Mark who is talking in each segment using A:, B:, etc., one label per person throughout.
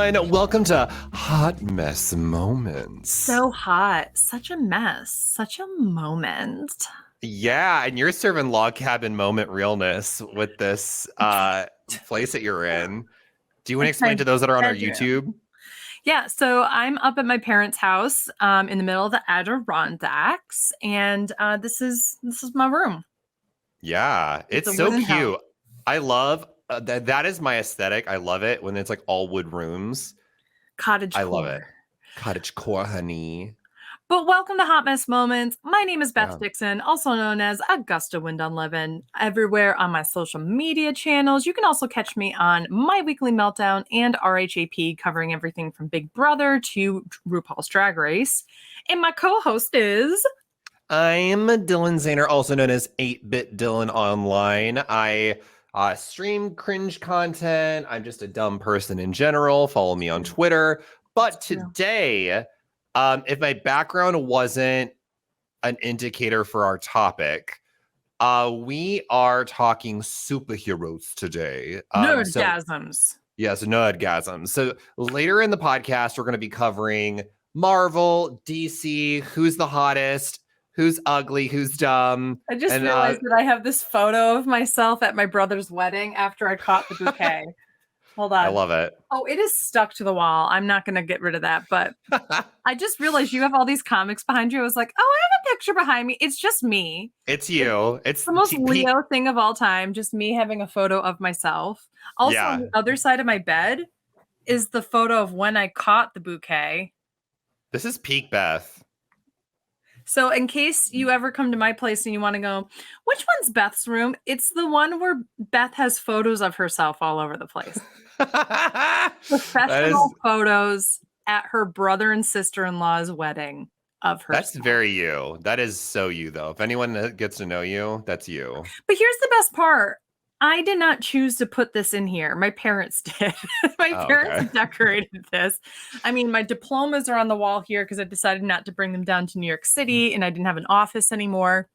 A: everyone. Welcome to Hot Mess Moments.
B: So hot. Such a mess. Such a moment.
A: Yeah, and you're serving log cabin moment realness with this place that you're in. Do you want to explain to those that are on our YouTube?
B: Yeah, so I'm up at my parents' house in the middle of the Adirondacks, and this is my room.
A: Yeah, it's so cute. House. I love that is my aesthetic. I love it when it's like all wood rooms.
B: Cottage core.
A: I love it. Cottage core, honey.
B: But welcome to Hot Mess Moments. My name is Beth Dixon, also known as Augusta Windunlevin, everywhere on my social media channels. You can also catch me on My Weekly Meltdown and RHAP, covering everything from Big Brother to RuPaul's Drag Race. And my co-host is...
A: I'm Dylan Zahner, also known as 8-Bit Dylan online. I stream cringe content. I'm just a dumb person in general. Follow me on Twitter. But today... if my background wasn't an indicator for our topic, we are talking superheroes today.
B: Nerdgasms.
A: Yes, nerdgasms. So later in the podcast, we're going to be covering Marvel, DC, who's the hottest, who's ugly, who's dumb.
B: I just realized that I have this photo of myself at my brother's wedding after I caught the bouquet. Hold on.
A: I love it.
B: Oh, it is stuck to the wall. I'm not going to get rid of that, but I just realized you have all these comics behind you. I was like, oh, I have a picture behind me. It's just me.
A: It's you. It's
B: the most Leo thing of all time. Just me having a photo of myself. Also, on the other side of my bed is the photo of when I caught the bouquet.
A: This is peak Beth.
B: So in case you ever come to my place and you want to go, which one's Beth's room? It's the one where Beth has photos of herself all over the place. Professional photos at her brother and sister-in-law's wedding of her.
A: That's very you. That is so you, though. If anyone gets to know you, that's you.
B: But here's the best part. I did not choose to put this in here. My parents did. My parents decorated this. I mean, my diplomas are on the wall here because I decided not to bring them down to New York City and I didn't have an office anymore.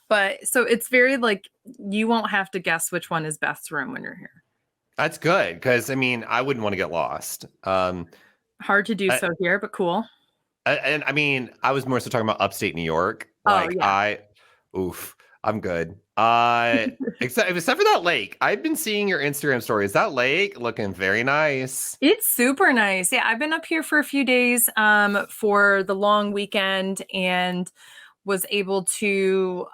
B: But so it's very like, you won't have to guess which one is Beth's room when you're here.
A: That's good because, I mean, I wouldn't want to get lost.
B: Hard to do so here, but cool.
A: And I mean, I was more so talking about upstate New York. I'm good. Except for that lake. I've been seeing your Instagram stories. That lake looking very nice.
B: It's super nice. Yeah, I've been up here for a few days for the long weekend and was able to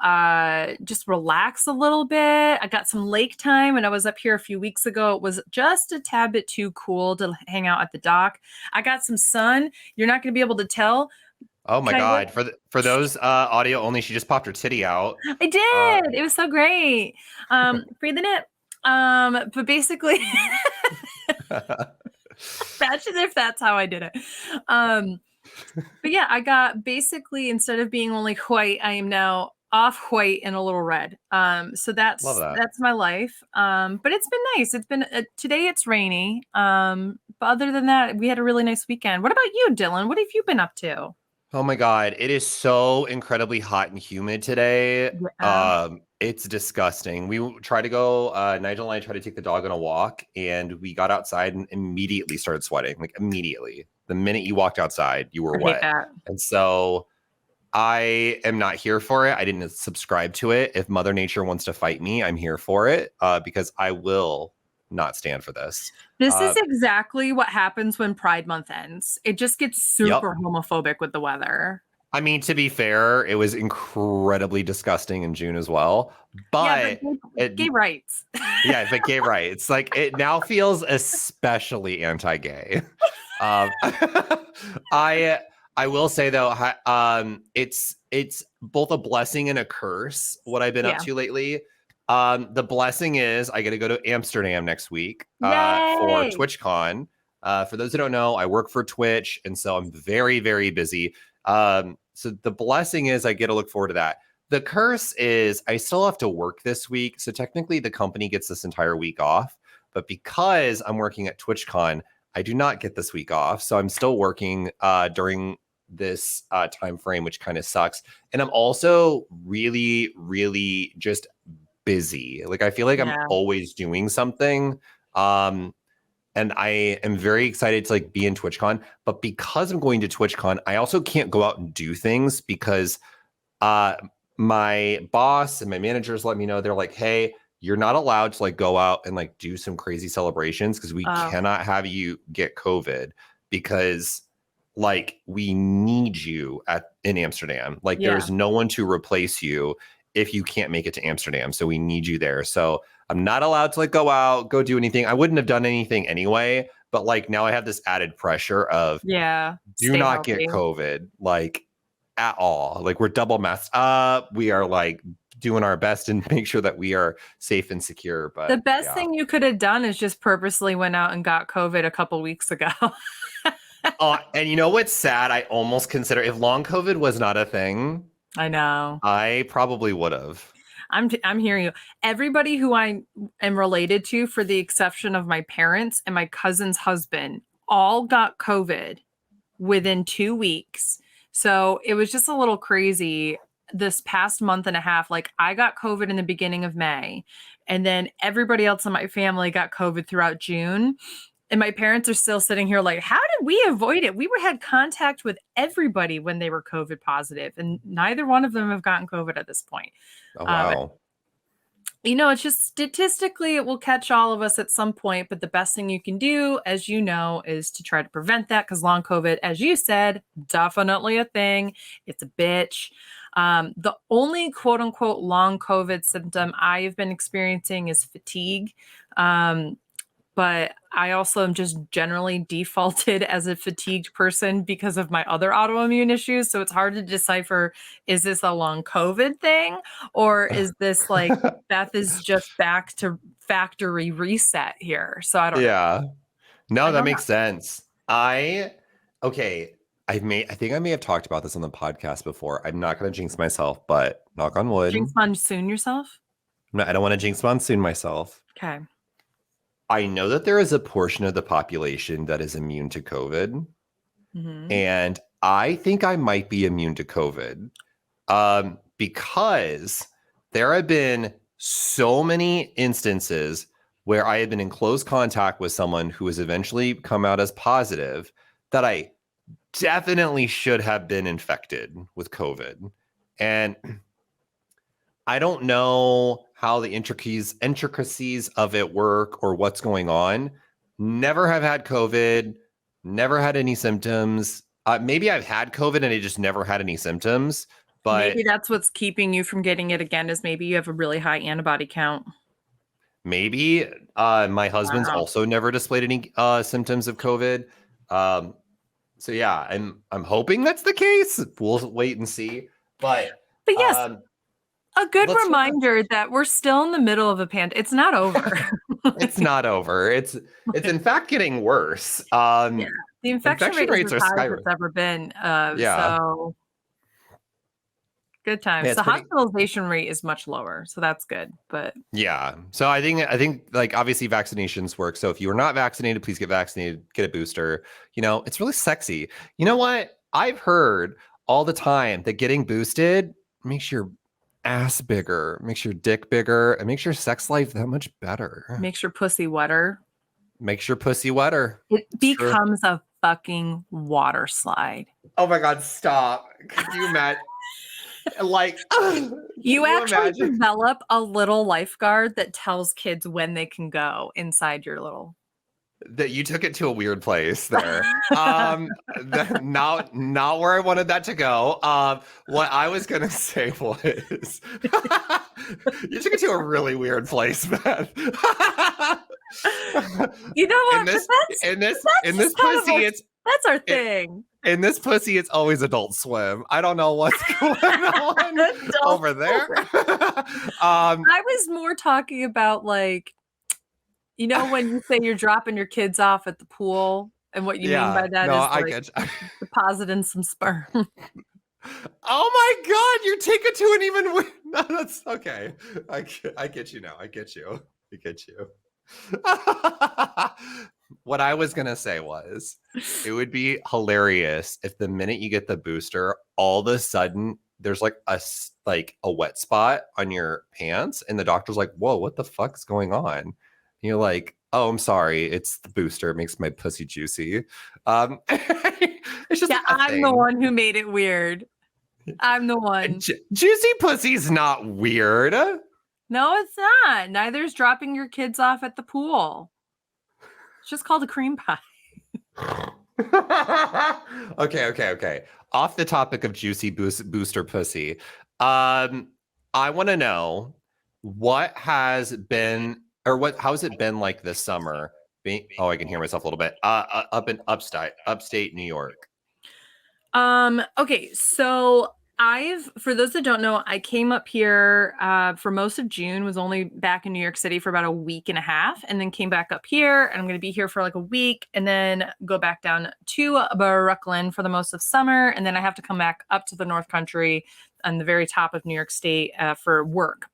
B: just relax a little bit. I got some lake time and I was up here a few weeks ago. It was just a tad bit too cool to hang out at the dock. I got some sun. You're not going to be able to tell.
A: Oh my God. For those audio only, she just popped her titty out.
B: I did. It was so great. Free the nip. But basically, imagine if that's how I did it. But yeah, I got basically, instead of being only white, I am now off white and a little red. So that's my life. But it's been nice. It's been today it's rainy. But other than that, we had a really nice weekend. What about you, Dylan? What have you been up to?
A: Oh my God, it is so incredibly hot and humid today. Yeah. It's disgusting. We tried to go, Nigel and I tried to take the dog on a walk and we got outside and immediately started sweating, like immediately. The minute you walked outside, you were wet. And so I am not here for it. I didn't subscribe to it. If Mother Nature wants to fight me, I'm here for it because I will not stand for this.
B: This is exactly what happens when Pride Month ends. It just gets super homophobic with the weather.
A: I mean, to be fair, it was incredibly disgusting in June as well. But
B: gay rights.
A: Yeah, but gay rights. Like it now feels especially anti-gay. I will say though, it's both a blessing and a curse. What I've been up to lately. The blessing is I get to go to Amsterdam next week for TwitchCon. For those who don't know, I work for Twitch, and so I'm very, very busy. So the blessing is I get to look forward to that. The curse is I still have to work this week. So technically the company gets this entire week off. But because I'm working at TwitchCon, I do not get this week off. So I'm still working during this time frame, which kind of sucks. And I'm also really, really just busy. Like I feel like I'm always doing something. and I am very excited to like be in TwitchCon. But because I'm going to TwitchCon, I also can't go out and do things because my boss and my managers let me know. They're like, hey, you're not allowed to like go out and like do some crazy celebrations because we cannot have you get COVID because like we need you in Amsterdam. Like there's no one to replace you if you can't make it to Amsterdam. So we need you there. So I'm not allowed to like go out, go do anything. I wouldn't have done anything anyway, but like now I have this added pressure of do not get COVID like at all. Like we're double masked up. We are like doing our best and make sure that we are safe and secure. But
B: the best thing you could have done is just purposely went out and got COVID a couple weeks ago.
A: And you know what's sad? I almost consider if long COVID was not a thing.
B: I know.
A: I probably would have.
B: I'm hearing you. Everybody who I am related to, for the exception of my parents and my cousin's husband, all got COVID within 2 weeks. So it was just a little crazy this past month and a half. Like I got COVID in the beginning of May, and then everybody else in my family got COVID throughout June. And my parents are still sitting here like, how did we avoid it? We had contact with everybody when they were COVID positive, and neither one of them have gotten COVID at this point.
A: Oh, wow.
B: It's just statistically it will catch all of us at some point. But the best thing you can do, as you know, is to try to prevent that, because long COVID, as you said, definitely a thing. It's a bitch. The only quote unquote long COVID symptom I've been experiencing is fatigue. But I also am just generally defaulted as a fatigued person because of my other autoimmune issues. So it's hard to decipher, is this a long COVID thing? Or is this like Beth is just back to factory reset here? So I don't know.
A: Yeah. No, that makes sense. I think I may have talked about this on the podcast before. I'm not going to jinx myself, but knock on wood.
B: Jinx monsoon yourself?
A: No, I don't want to jinx monsoon myself.
B: Okay.
A: I know that there is a portion of the population that is immune to COVID. Mm-hmm. And I think I might be immune to COVID because there have been so many instances where I have been in close contact with someone who has eventually come out as positive that I definitely should have been infected with COVID. And I don't know how the intricacies of it work or what's going on. Never have had COVID, never had any symptoms. Maybe I've had COVID and I just never had any symptoms. But
B: maybe that's what's keeping you from getting it again, is maybe you have a really high antibody count.
A: Maybe. My husband's also never displayed any symptoms of COVID. So yeah, I'm hoping that's the case. We'll wait and see. But
B: yes. A good reminder that we're still in the middle of a pandemic. It's not over.
A: It's not over. It's in fact getting worse.
B: The infection rates are high as it's ever been. So good times. Yeah, the hospitalization rate is much lower, so that's good. But
A: yeah, so I think like obviously vaccinations work. So if you are not vaccinated, please get vaccinated. Get a booster. It's really sexy. You know what? I've heard all the time that getting boosted makes your ass bigger, makes your dick bigger, and makes your sex life that much better.
B: Makes your pussy wetter.
A: Makes your pussy wetter.
B: It becomes a fucking water slide.
A: Oh my God, stop. Could you imagine? Like,
B: you actually develop a little lifeguard that tells kids when they can go inside your little.
A: That you took it to a weird place there. Not where I wanted that to go. What I was gonna say was, you took it to a really weird place, man.
B: You know what?
A: In this pussy,
B: that's our thing.
A: In this pussy, it's always Adult Swim. I don't know what's going on over there.
B: I was more talking about like, when you say you're dropping your kids off at the pool, and what you mean by that is like depositing some sperm.
A: Oh my God, you're taking to an even. No, that's okay. I get you now. I get you. What I was gonna say was, it would be hilarious if the minute you get the booster, all of a sudden there's like a wet spot on your pants, and the doctor's like, "Whoa, what the fuck's going on?" You're like, oh, I'm sorry. It's the booster. It makes my pussy juicy. It's just like a
B: I'm the
A: thing.
B: one who made it weird. I'm the one.
A: Juicy pussy's not weird.
B: No, it's not. Neither is dropping your kids off at the pool. It's just called a cream pie.
A: Okay. Off the topic of juicy booster pussy, I want to know what has been or how's it been like this summer? I can hear myself a little bit. Up in upstate New York.
B: Okay, so for those that don't know, I came up here for most of June, was only back in New York City for about a week and a half, and then came back up here, and I'm going to be here for like a week, and then go back down to Brooklyn for the most of summer, and then I have to come back up to the North Country on the very top of New York State for work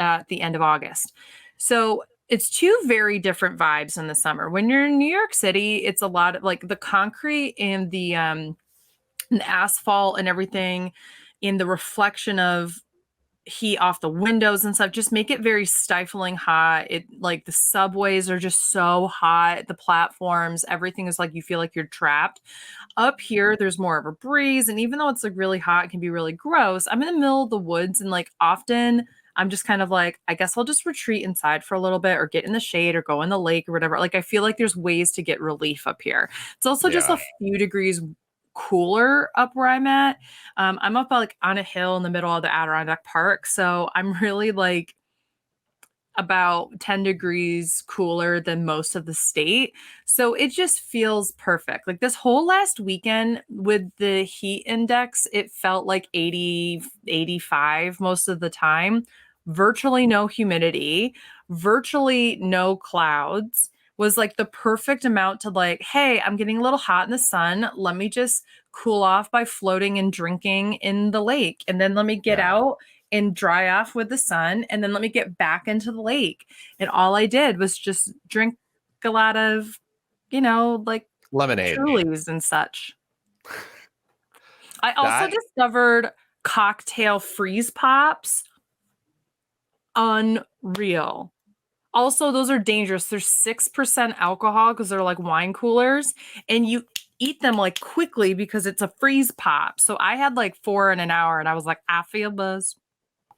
B: at the end of August. So it's two very different vibes in the summer. When you're in New York City, it's a lot of like the concrete and the asphalt and everything in the reflection of heat off the windows and stuff just make it very stifling hot. It like the subways are just so hot, the platforms, everything is like you feel like you're trapped. Up here there's more of a breeze, and even though it's like really hot, it can be really gross. I'm in the middle of the woods, and like often I'm just kind of like, I guess I'll just retreat inside for a little bit or get in the shade or go in the lake or whatever. Like I feel like there's ways to get relief up here. It's also just a few degrees cooler up where I'm at. I'm up like on a hill in the middle of the Adirondack Park. So I'm really like about 10 degrees cooler than most of the state. So it just feels perfect. Like this whole last weekend with the heat index, it felt like 80, 85 most of the time. Virtually no humidity, virtually no clouds. Was like the perfect amount to like, hey, I'm getting a little hot in the sun. Let me just cool off by floating and drinking in the lake. And then let me get out and dry off with the sun. And then let me get back into the lake. And all I did was just drink a lot of, like
A: Lemonade.
B: Trulies and such. I also discovered cocktail freeze pops. Unreal. Also, those are dangerous. There's 6% alcohol because they're like wine coolers, and you eat them like quickly because it's a freeze pop. So I had like 4 in an hour, and I was like, I feel buzzed.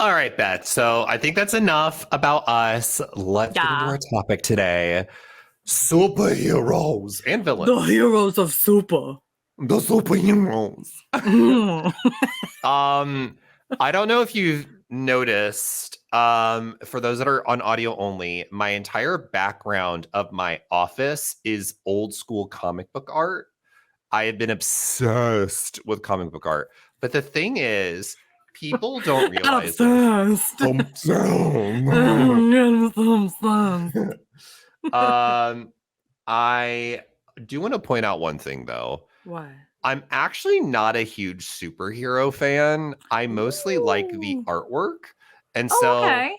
A: All right, Beth. So I think that's enough about us. Let's get into our topic today. Superheroes and villains.
B: The heroes of super.
A: The superheroes. I don't know if you've noticed, for those that are on audio only, my entire background of my office is old school comic book art. I have been obsessed with comic book art. But the thing is, people don't realize I do want to point out one thing though.
B: What?
A: I'm actually not a huge superhero fan. I mostly like the artwork. And so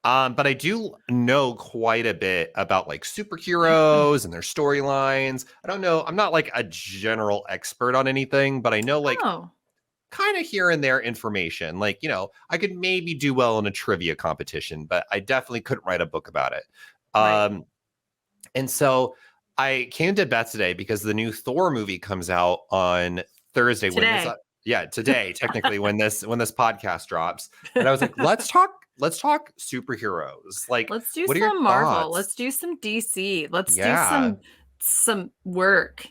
A: but I do know quite a bit about like superheroes and their storylines. I don't know. I'm not like a general expert on anything, but I know like kind of here and there information. Like, I could maybe do well in a trivia competition, but I definitely couldn't write a book about it. And so I came to Beth today because the new Thor movie comes out on Thursday.
B: Today.
A: Today, technically, when this podcast drops. And I was like, let's talk superheroes. Like,
B: let's do some Marvel. Let's do some DC. Let's do some work.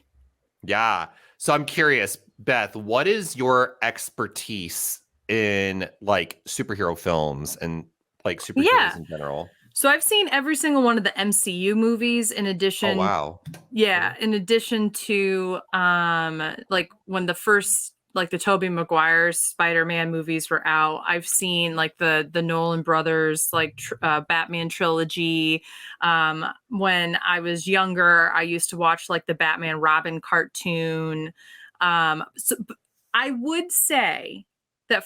A: Yeah. So I'm curious, Beth, what is your expertise in like superhero films and like superheroes in general?
B: So I've seen every single one of the MCU movies in addition.
A: Oh, wow.
B: Yeah. In addition to like when the first like the Tobey Maguire's Spider-Man movies were out, I've seen like the Nolan brothers, like Batman trilogy. When I was younger, I used to watch like the Batman Robin cartoon. So I would say that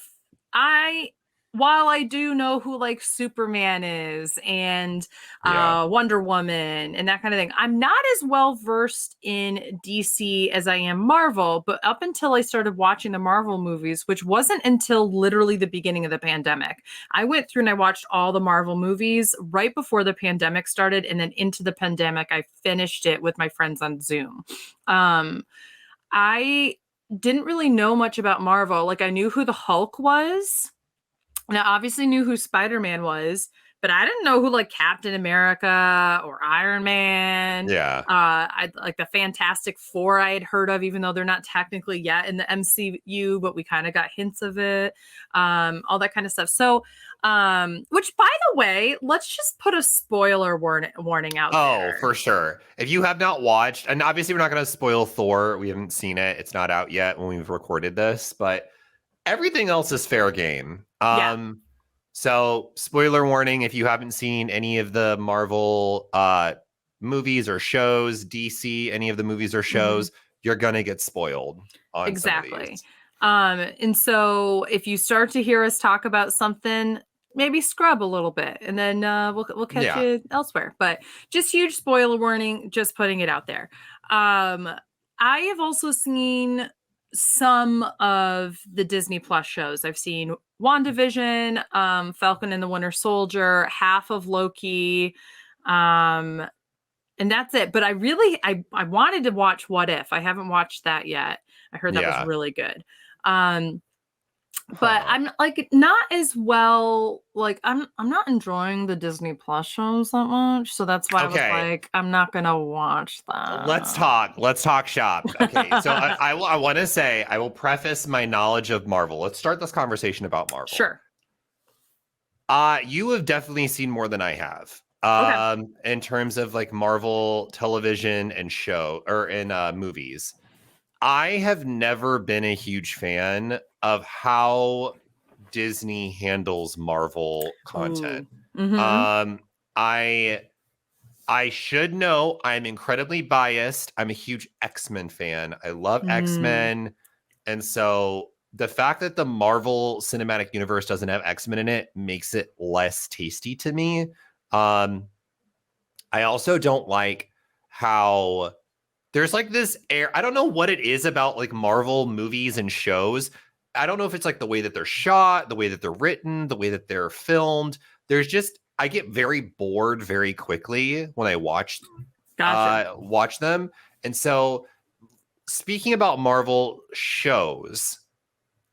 B: I while I do know who like Superman is and Wonder Woman and that kind of thing, I'm not as well versed in DC as I am Marvel. But up until I started watching the Marvel movies, which wasn't until literally the beginning of the pandemic, I went through and I watched all the Marvel movies right before the pandemic started. And then into the pandemic, I finished it with my friends on Zoom. I didn't really know much about Marvel. Like I knew who the Hulk was. And I obviously knew who Spider-Man was, but I didn't know who like Captain America or Iron Man.
A: Yeah.
B: I like the Fantastic Four I had heard of, even though they're not technically yet in the MCU, but we kind of got hints of it. All that kind of stuff. So, which by the way, let's just put a spoiler warning out there.
A: Oh, for sure. If you have not watched, and obviously we're not going to spoil Thor. We haven't seen it. It's not out yet when we've recorded this, but everything else is fair game. So spoiler warning, if you haven't seen any of the Marvel movies or shows, DC, any of the movies or shows, you're going to get spoiled on
B: exactly. And so if you start to hear us talk about something, maybe scrub a little bit and then we'll catch you elsewhere. But just huge spoiler warning, just putting it out there. I have also seen some of the Disney Plus shows. I've seen WandaVision, Falcon and the Winter Soldier, half of Loki, and that's it. But I wanted to watch What If. I haven't watched that yet. I heard that was really good. But I'm like not as well, like I'm not enjoying the Disney Plus shows that much. So that's why I was like, I'm not gonna watch that.
A: Let's talk shop. Okay. So I want to say, I will preface my knowledge of Marvel. Let's start this conversation about Marvel.
B: Sure.
A: You have definitely seen more than I have. In terms of like Marvel television and show or in movies. I have never been a huge fan of how Disney handles Marvel content. I should know I'm incredibly biased. I'm a huge X-Men fan. I love X-Men. And so the fact that the Marvel Cinematic Universe doesn't have X-Men in it makes it less tasty to me. I also don't like how there's like this air. I don't know what it is about like Marvel movies and shows. I don't know if it's like the way that they're shot, the way that they're written, the way that they're filmed. I get very bored very quickly when I watch them. And so speaking about Marvel shows,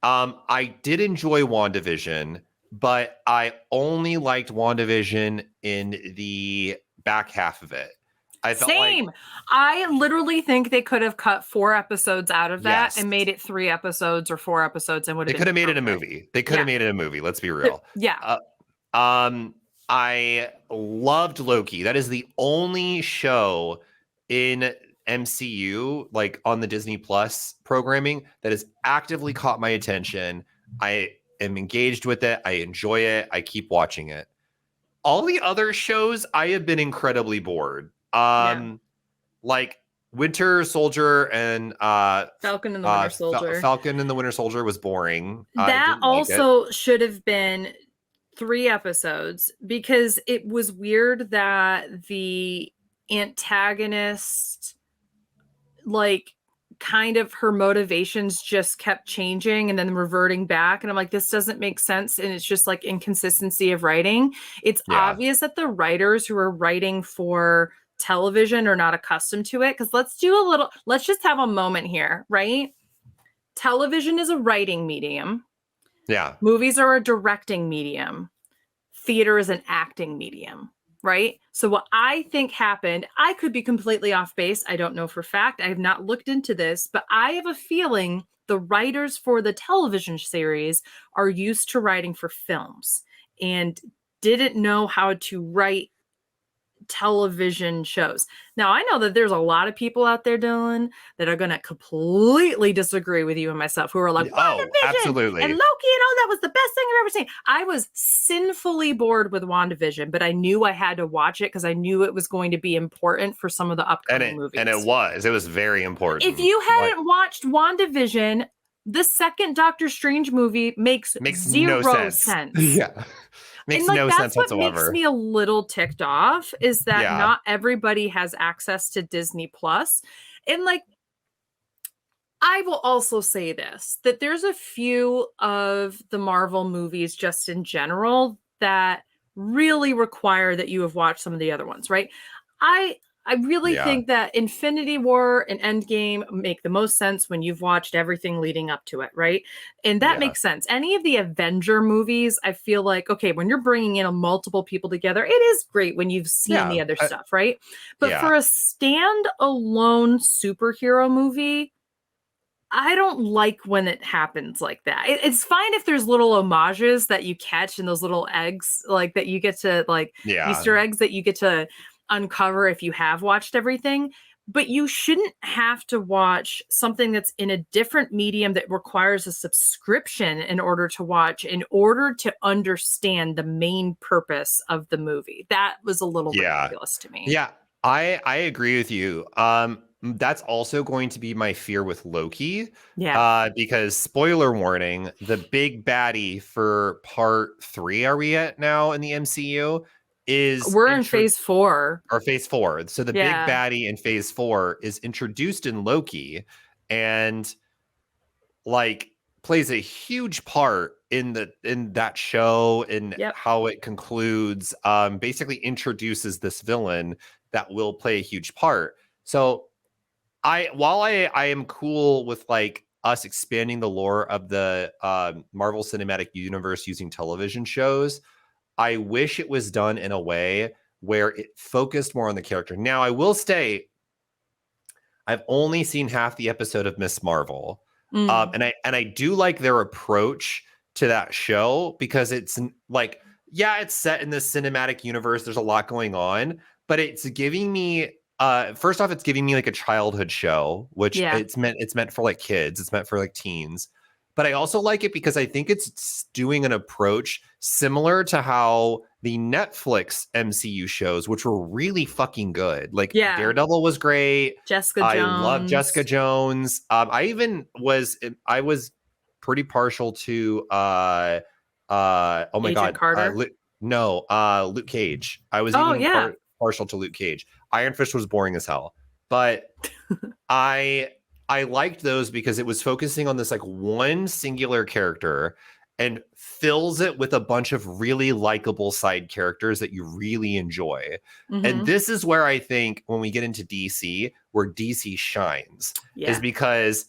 A: I did enjoy WandaVision, but I only liked WandaVision in the back half of it.
B: Same. I literally think they could have cut 4 episodes out of that and made it 3 episodes or 4 episodes, and
A: they could have made it a movie. They could have made it a movie. Let's be real. I loved Loki. That is the only show in MCU, like on the Disney Plus programming, that has actively caught my attention. I am engaged with it. I enjoy it. I keep watching it. All the other shows, I have been incredibly bored. Like Winter Soldier and
B: Falcon and the Winter Soldier.
A: Falcon and the Winter Soldier was boring.
B: That also should have been 3 episodes because it was weird that the antagonist, like, kind of her motivations just kept changing and then reverting back. And I'm like, this doesn't make sense. And it's just like inconsistency of writing. It's obvious that the writers who are writing for television are not accustomed to it. Because let's just have a moment here, right? Television is a writing medium.
A: Yeah.
B: Movies are a directing medium. Theater is an acting medium, right? So what I think happened, I could be completely off base. I don't know for fact. I have not looked into this, but I have a feeling the writers for the television series are used to writing for films and didn't know how to write television shows. Now, I know that there's a lot of people out there, Dylan, that are going to completely disagree with you and myself, who are like, WandaVision
A: absolutely,
B: and Loki, and oh, that was the best thing I've ever seen. I was sinfully bored with WandaVision, but I knew I had to watch it because I knew it was going to be important for some of the upcoming movies.
A: And it was very important.
B: If you hadn't watched WandaVision, The second Doctor Strange movie makes
A: no
B: zero
A: sense.
B: sense.
A: Yeah. Makes
B: And like
A: no
B: that's
A: sense
B: what
A: whatsoever.
B: makes me a little ticked off is that
A: Yeah.
B: not everybody has access to Disney Plus. And like I will also say this, that there's a few of the Marvel movies just in general that really require that you have watched some of the other ones, right? I I really think that Infinity War and Endgame make the most sense when you've watched everything leading up to it, right? And that makes sense. Any of the Avenger movies, I feel like, okay, when you're bringing in a multiple people together, it is great when you've seen the other stuff, right? But for a standalone superhero movie, I don't like when it happens like that. It's fine if there's little homages that you catch and those little eggs, like that you get to like Easter eggs that you get to uncover if you have watched everything. But you shouldn't have to watch something that's in a different medium that requires a subscription in order to watch, in order to understand the main purpose of the movie. That was a little ridiculous to me.
A: Yeah, I agree with you. That's also going to be my fear with Loki.
B: Yeah.
A: Because spoiler warning, the big baddie for part 3, are we at now in the MCU?
B: We're in phase 4.
A: Or phase 4. So the big baddie in phase 4 is introduced in Loki and like plays a huge part in that show and how it concludes. Basically introduces this villain that will play a huge part. So while I am cool with like us expanding the lore of the Marvel Cinematic Universe using television shows, I wish it was done in a way where it focused more on the character. Now, I will say, I've only seen half the episode of Miss Marvel, and I do like their approach to that show because it's like, yeah, it's set in this cinematic universe. There's a lot going on, but it's giving me first off, it's giving me like a childhood show, which it's meant for like kids. It's meant for like teens. But I also like it because I think it's doing an approach similar to how the Netflix MCU shows, which were really fucking good. Like Daredevil was great. I love Jessica Jones. I was pretty partial to oh my
B: Agent
A: god,
B: Carter.
A: Luke Cage. I was even partial to Luke Cage. Iron Fist was boring as hell, but I liked those because it was focusing on this like one singular character and fills it with a bunch of really likable side characters that you really enjoy. And this is where I think when we get into DC, where DC shines, is because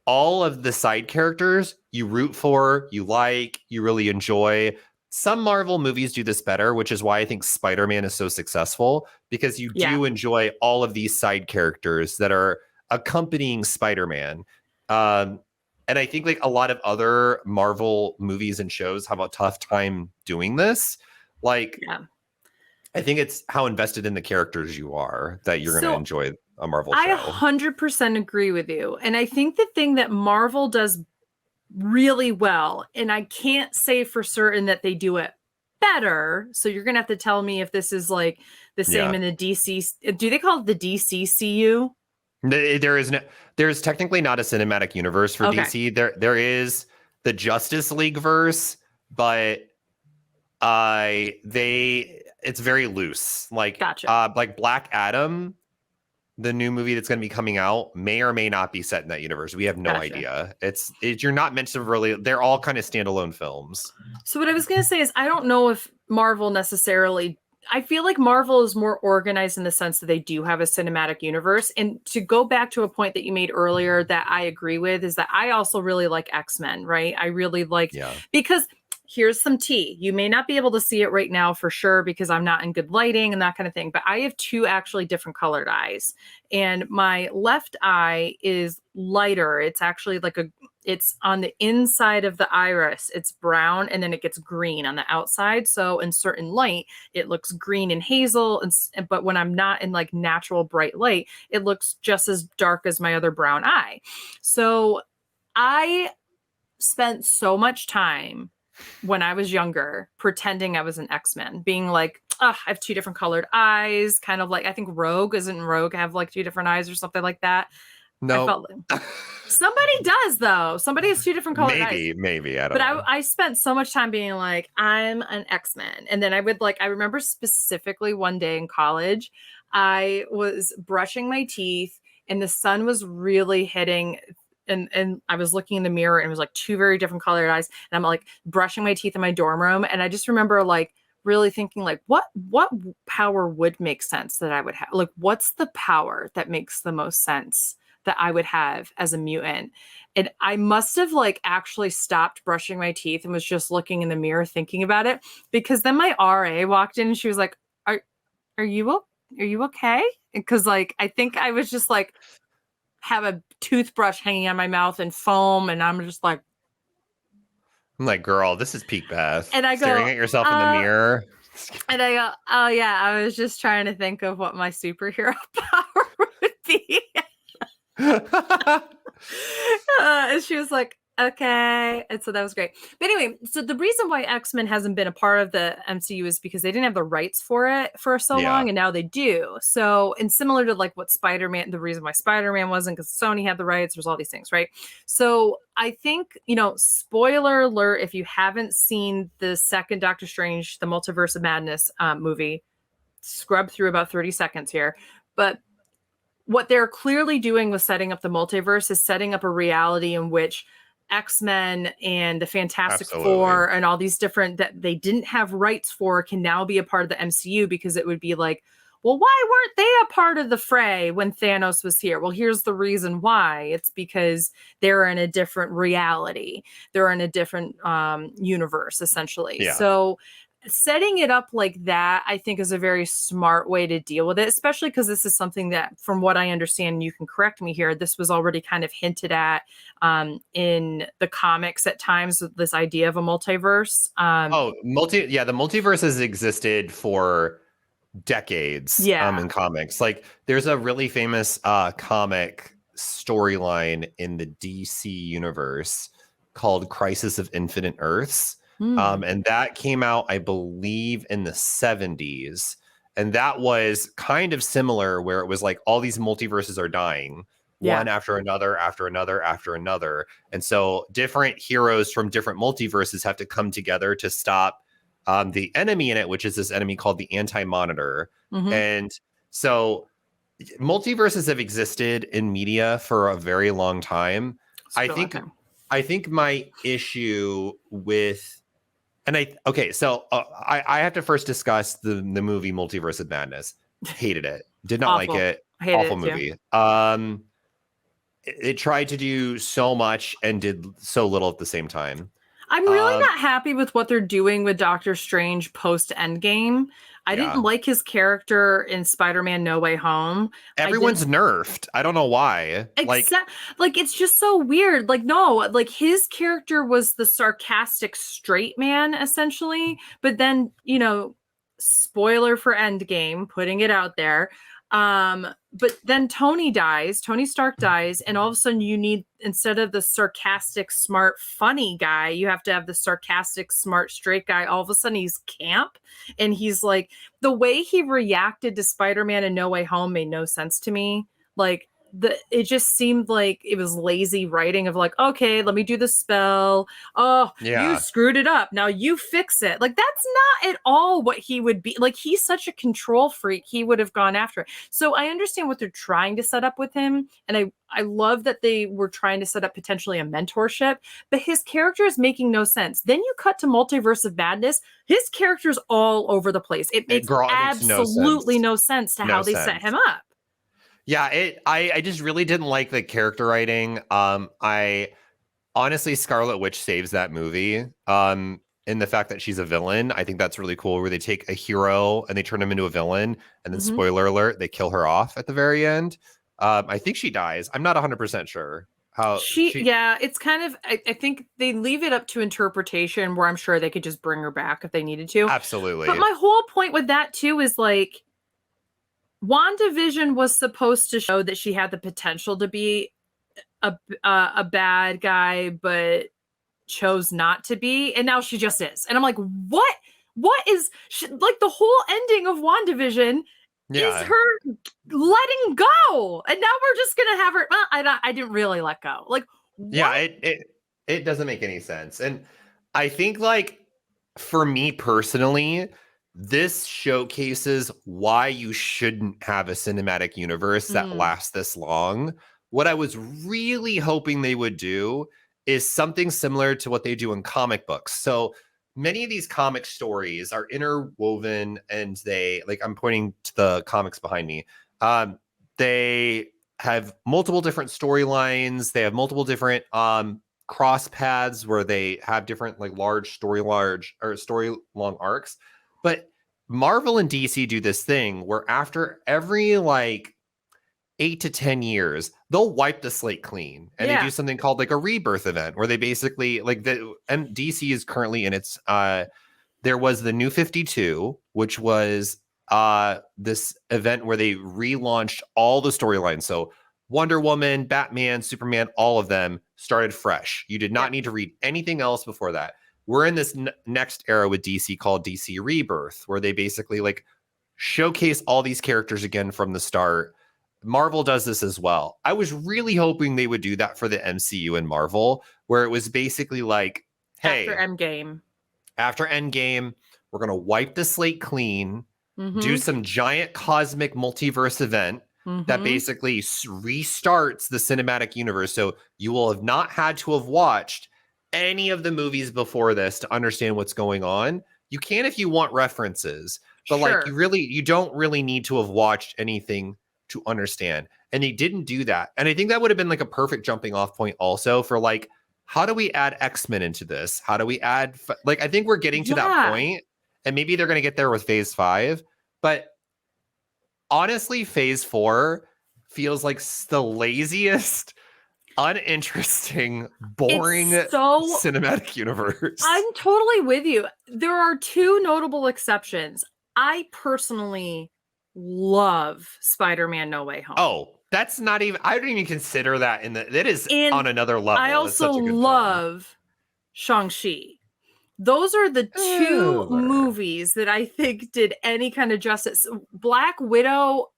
A: all of the side characters you root for, you like, you really enjoy. Some Marvel movies do this better, which is why I think Spider-Man is so successful, because you do enjoy all of these side characters that are accompanying Spider-Man. And I think like a lot of other Marvel movies and shows have a tough time doing this. Like, I think it's how invested in the characters you are that you're going to enjoy a Marvel show.
B: I 100% agree with you. And I think the thing that Marvel does really well, and I can't say for certain that they do it better, so you're going to have to tell me if this is like the same in the DC. Do they call it the DCCU?
A: There's technically not a cinematic universe for DC. There is the Justice League verse, but it's very loose. Like like Black Adam, the new movie that's going to be coming out, may or may not be set in that universe. We have no idea. You're not meant to really. They're all kind of standalone films.
B: So what I was going to say is, I don't know if Marvel necessarily. I feel like Marvel is more organized in the sense that they do have a cinematic universe. And to go back to a point that you made earlier that I agree with is that I also really like X-Men, right? I really like, because here's some tea. You may not be able to see it right now for sure because I'm not in good lighting and that kind of thing, but I have two actually different colored eyes. And my left eye is lighter. It's actually like it's on the inside of the iris. It's brown and then it gets green on the outside. So in certain light, it looks green and hazel. But when I'm not in like natural bright light, it looks just as dark as my other brown eye. So I spent so much time when I was younger pretending I was an X-Men, being like, I have two different colored eyes, kind of like, I think Rogue have like two different eyes or something like that.
A: No.
B: I felt like somebody does though. Somebody has two different colored eyes.
A: Maybe. I don't know.
B: I spent so much time being like, I'm an X-Men. And then I remember specifically one day in college, I was brushing my teeth and the sun was really hitting and I was looking in the mirror and it was like two very different colored eyes. And I'm like brushing my teeth in my dorm room. And I just remember like really thinking like, what power would make sense that I would have? Like, what's the power that makes the most sense that I would have as a mutant? And I must have like actually stopped brushing my teeth and was just looking in the mirror thinking about it, because then my RA walked in and she was like, are you okay? Because like I think I was just like have a toothbrush hanging on my mouth and foam, and I'm just like,
A: I'm like, girl, this is peak Beth.
B: And I go,
A: staring at yourself in the mirror.
B: And I go, oh yeah, I was just trying to think of what my superhero power would be. And she was like, okay. And so that was great. But anyway, so the reason why X-Men hasn't been a part of the MCU is because they didn't have the rights for it for so long, and now they do. So, and similar to like what Spider-Man, the reason why Spider-Man wasn't, because Sony had the rights, there's all these things, right? So I think, spoiler alert, if you haven't seen the second Doctor Strange, the Multiverse of Madness movie, scrub through about 30 seconds here. But what they're clearly doing with setting up the multiverse is setting up a reality in which X-Men and the Fantastic Four and all these different that they didn't have rights for can now be a part of the MCU, because it would be like, well, why weren't they a part of the fray when Thanos was here? Well, here's the reason why. It's because they're in a different reality. They're in a different universe, essentially. Yeah. So setting it up like that, I think, is a very smart way to deal with it, especially because this is something that, from what I understand, you can correct me here, this was already kind of hinted at in the comics at times, with this idea of a multiverse.
A: The multiverse has existed for decades in comics. Like, there's a really famous comic storyline in the DC universe called Crisis of Infinite Earths. And that came out, I believe, in the 70s. And that was kind of similar, where it was like all these multiverses are dying, one after another, after another, after another. And so different heroes from different multiverses have to come together to stop the enemy in it, which is this enemy called the Anti-Monitor. And so multiverses have existed in media for a very long time. I think my issue with... I have to first discuss the movie Multiverse of Madness. Hated it. Did not like it. Awful movie. It tried to do so much and did so little at the same time.
B: I'm really not happy with what they're doing with Doctor Strange post Endgame. I didn't like his character in Spider-Man No Way Home.
A: Everyone's nerfed. I don't know why.
B: It's just so weird. Like, no, like his character was the sarcastic straight man, essentially. But then, spoiler for Endgame, putting it out there. But then Tony Stark dies, and all of a sudden you need, instead of the sarcastic, smart, funny guy, you have to have the sarcastic, smart, straight guy. All of a sudden he's camp, and he's like, the way he reacted to Spider-Man in No Way Home made no sense to me. Like, it just seemed like it was lazy writing of like, okay, let me do the spell. Oh, you screwed it up. Now you fix it. Like, that's not at all what he would be. Like, he's such a control freak. He would have gone after it. So I understand what they're trying to set up with him. And I love that they were trying to set up potentially a mentorship, but his character is making no sense. Then you cut to Multiverse of Madness. His character's all over the place. It makes absolutely no sense to how they set him up.
A: Yeah, I just really didn't like the character writing. I honestly, Scarlet Witch saves that movie. In the fact that she's a villain, I think that's really cool. Where they take a hero and they turn him into a villain, and then spoiler alert, they kill her off at the very end. I think she dies. I'm not 100% sure how
B: it's kind of. I think they leave it up to interpretation. Where I'm sure they could just bring her back if they needed to.
A: Absolutely.
B: But my whole point with that too is like, WandaVision was supposed to show that she had the potential to be a bad guy, but chose not to be, and now she just is. And I'm like, what is like the whole ending of WandaVision is her letting go, and now we're just gonna have her. Well, I didn't really let go. Like, what?
A: Yeah, it doesn't make any sense. And I think, like, for me personally, this showcases why you shouldn't have a cinematic universe that lasts this long. What I was really hoping they would do is something similar to what they do in comic books. So many of these comic stories are interwoven, and they, like, I'm pointing to the comics behind me. They have multiple different storylines. They have multiple different cross paths where they have different, like, story long arcs. But Marvel and DC do this thing where after every, like, 8 to 10 years, they'll wipe the slate clean, and they do something called, like, a rebirth event, where they basically, like, and DC is currently in its there was the New 52, which was this event where they relaunched all the storylines. So Wonder Woman, Batman, Superman, all of them started fresh. You did not need to read anything else before that. We're in this next era with DC called DC Rebirth, where they basically, like, showcase all these characters again from the start. Marvel does this as well. I was really hoping they would do that for the MCU and Marvel, where it was basically like, hey, after Endgame, we're going to wipe the slate clean, do some giant cosmic multiverse event that basically restarts the cinematic universe. So you will have not had to have watched any of the movies before this to understand what's going on. You can if you want references, but like, you don't really need to have watched anything to understand. And they didn't do that. And I think that would have been, like, a perfect jumping off point also for, like, how do we add X-Men into this? How do we add, like, I think we're getting to that point, and maybe they're going to get there with Phase 5. But honestly, Phase 4 feels like the laziest, uninteresting, boring cinematic universe.
B: I'm totally with you. There are two notable exceptions. I personally love Spider-Man No Way Home.
A: Oh, that's not even, I don't even consider that it is on another level.
B: I also love Shang-Chi. Those are the two movies that I think did any kind of justice. Black Widow,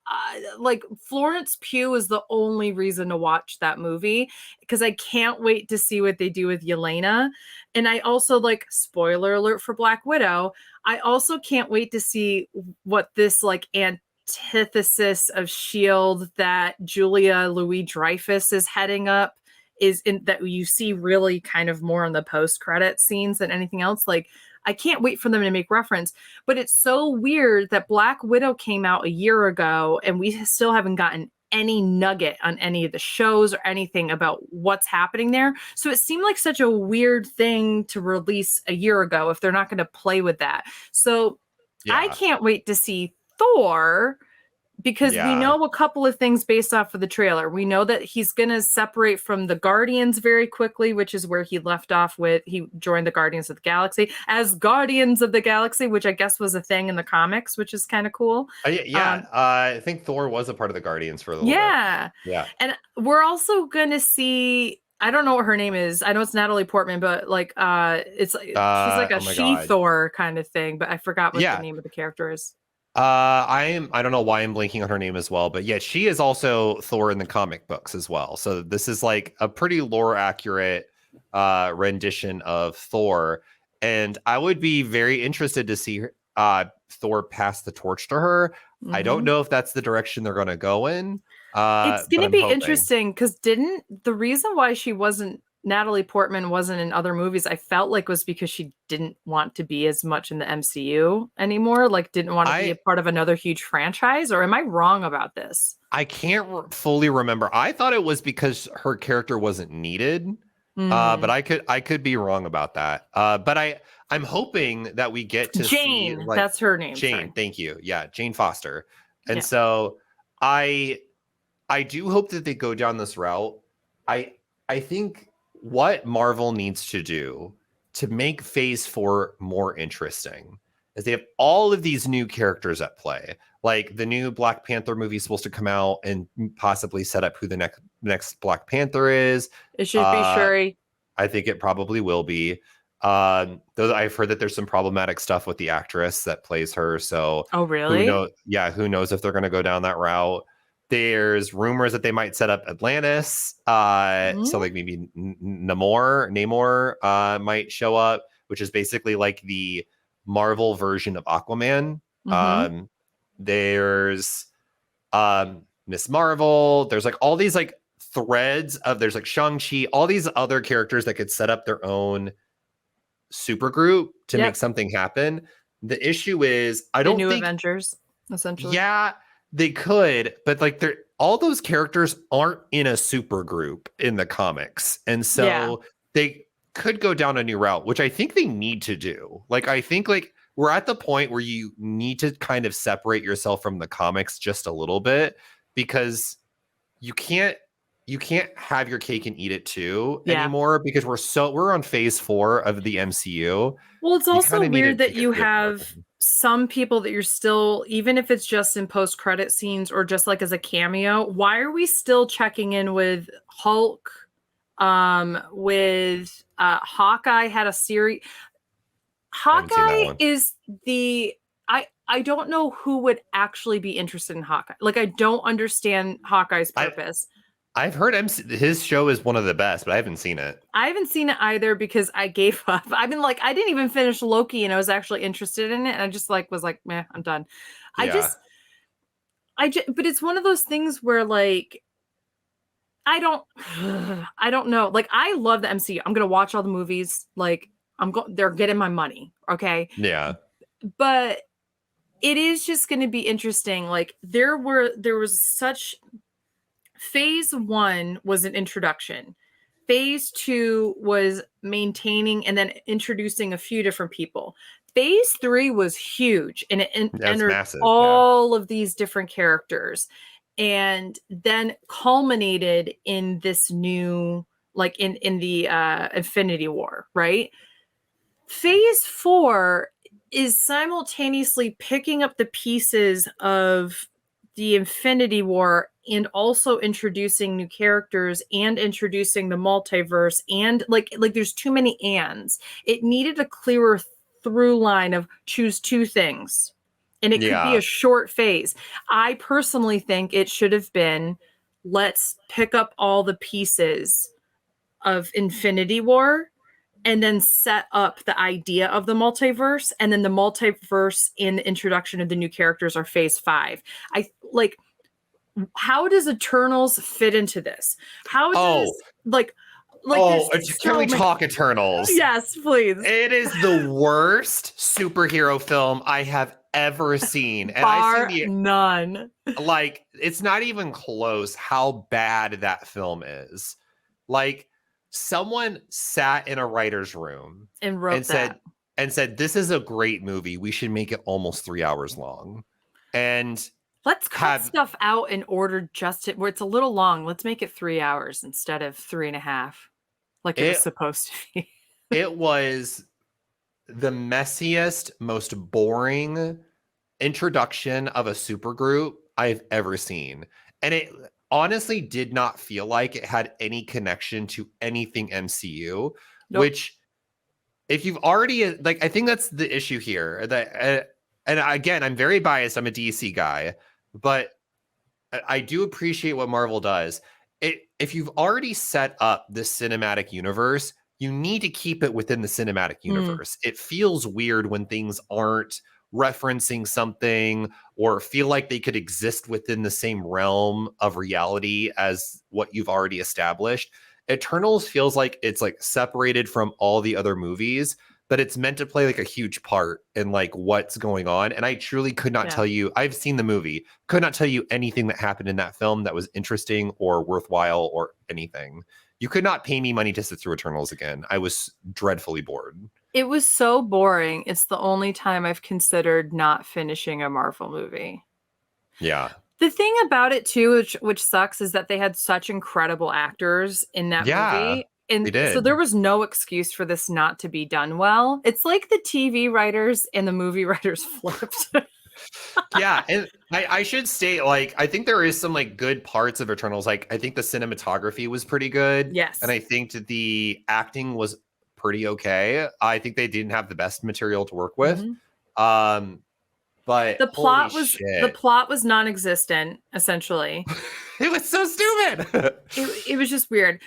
B: like, Florence Pugh is the only reason to watch that movie, because I can't wait to see what they do with Yelena. And I also, like, spoiler alert for Black Widow, I also can't wait to see what this, like, antithesis of S.H.I.E.L.D. that Julia Louis-Dreyfus is heading up is in, that you see really kind of more in the post-credit scenes than anything else. Like, I can't wait for them to make reference. But it's so weird that Black Widow came out a year ago and we still haven't gotten any nugget on any of the shows or anything about what's happening there. So it seemed like such a weird thing to release a year ago if they're not going to play with that. So I can't wait to see Thor, because we know a couple of things based off of the trailer. We know that he's going to separate from the Guardians very quickly, which is where he left off with, he joined the Guardians of the Galaxy as Guardians of the Galaxy, which I guess was a thing in the comics, which is kind of cool.
A: I think Thor was a part of the Guardians for a little bit. Yeah.
B: And we're also going to see, I don't know what her name is. I know it's Natalie Portman, but like, she's like a She-Thor kind of thing, but I forgot what the name of the character is.
A: I don't know why I'm blanking on her name as well, but yeah, she is also Thor in the comic books as well. So this is like a pretty lore accurate rendition of Thor, and I would be very interested to see Thor pass the torch to her. I don't know if that's the direction they're going to go in.
B: It's going to be interesting, because the reason why Natalie Portman wasn't in other movies, I felt like, was because she didn't want to be as much in the MCU anymore, like didn't want to be a part of another huge franchise, or am I wrong about this?
A: I can't fully remember. I thought it was because her character wasn't needed, but I could be wrong about that. But I'm hoping that we get to
B: Jane,
A: see, like,
B: that's her name.
A: Jane,
B: sorry.
A: Thank you. Yeah, Jane Foster. And so I do hope that they go down this route. I think what Marvel needs to do to make Phase 4 more interesting is they have all of these new characters at play. Like, the new Black Panther movie is supposed to come out and possibly set up who the next Black Panther is.
B: It should be Shuri.
A: I think it probably will be. Though I've heard that there's some problematic stuff with the actress that plays her. So
B: really?
A: Who knows if they're going to go down that route. There's rumors that they might set up Atlantis. So like maybe Namor might show up, which is basically like the Marvel version of Aquaman. There's Miss Marvel. There's like all these like threads of there's like Shang-Chi, all these other characters that could set up their own super group to make something happen. The issue is I don't think
B: Avengers, essentially.
A: Yeah, they could, but like they're all those characters aren't in a super group in the comics. And so they could go down a new route, which I think they need to do. Like I think like we're at the point where you need to kind of separate yourself from the comics just a little bit, because you can't have your cake and eat it too anymore, because we're on phase 4 of the MCU.
B: Well, it's also weird that you have some people that you're still, even if it's just in post-credit scenes or just like as a cameo, why are we still checking in with Hulk, with Hawkeye had a series. Hawkeye is I don't know who would actually be interested in Hawkeye. Like, I don't understand Hawkeye's purpose.
A: I've heard his show is one of the best, but I haven't seen it.
B: I haven't seen it either because I gave up. I've been like, I didn't even finish Loki, and I was actually interested in it, and I just like was like, meh, I'm done.
A: Yeah.
B: But it's one of those things where like, I don't know. Like, I love the MCU. I'm gonna watch all the movies. Like, they're getting my money. Okay.
A: Yeah.
B: But it is just going to be interesting. Like there was such phase 1 was an introduction. Phase 2 was maintaining and then introducing a few different people. Phase 3 was huge, and it entered all of these different characters, and then culminated in this new, like in the Infinity War, right? Phase 4 is simultaneously picking up the pieces of the Infinity War and also introducing new characters and introducing the multiverse, and like there's too many ands. It needed a clearer through line of choose 2 things, and it could be a short phase. I personally think it should have been, let's pick up all the pieces of Infinity War and then set up the idea of the multiverse, and then the multiverse and the introduction of the new characters are phase 5. I like, how does Eternals fit into this? How does
A: can we talk Eternals?
B: Yes, please.
A: It is the worst superhero film I have ever seen. And
B: Bar none.
A: Like, it's not even close how bad that film is. Like, someone sat in a writer's room
B: and wrote
A: said, this is a great movie. We should make it almost 3 hours long. And
B: let's cut stuff out in order where it's a little long. Let's make it 3 hours instead of 3.5, like it was supposed to be.
A: It was the messiest, most boring introduction of a supergroup I've ever seen. And it honestly did not feel like it had any connection to anything MCU, which, if you've already, like, I think that's the issue here. That and again, I'm very biased. I'm a DC guy, but I do appreciate what Marvel does. If you've already set up this cinematic universe, you need to keep it within the cinematic universe. It feels weird when things aren't referencing something or feel like they could exist within the same realm of reality as what you've already established. Eternals feels like it's like separated from all the other movies, but it's meant to play like a huge part in like what's going on. And I truly could not tell you, I've seen the movie, could not tell you anything that happened in that film that was interesting or worthwhile or anything. You could not pay me money to sit through Eternals again. I was dreadfully bored.
B: It was so boring. It's the only time I've considered not finishing a Marvel movie.
A: Yeah.
B: The thing about it too, which sucks, is that they had such incredible actors in that movie. And so there was no excuse for this not to be done well. It's like the TV writers and the movie writers flipped.
A: Yeah, and I should state, like, I think there is some like good parts of Eternals. Like, I think the cinematography was pretty good.
B: Yes.
A: And I think that the acting was pretty okay. I think they didn't have the best material to work with. But holy shit.
B: The plot was non-existent, essentially.
A: It was so stupid.
B: It was just weird.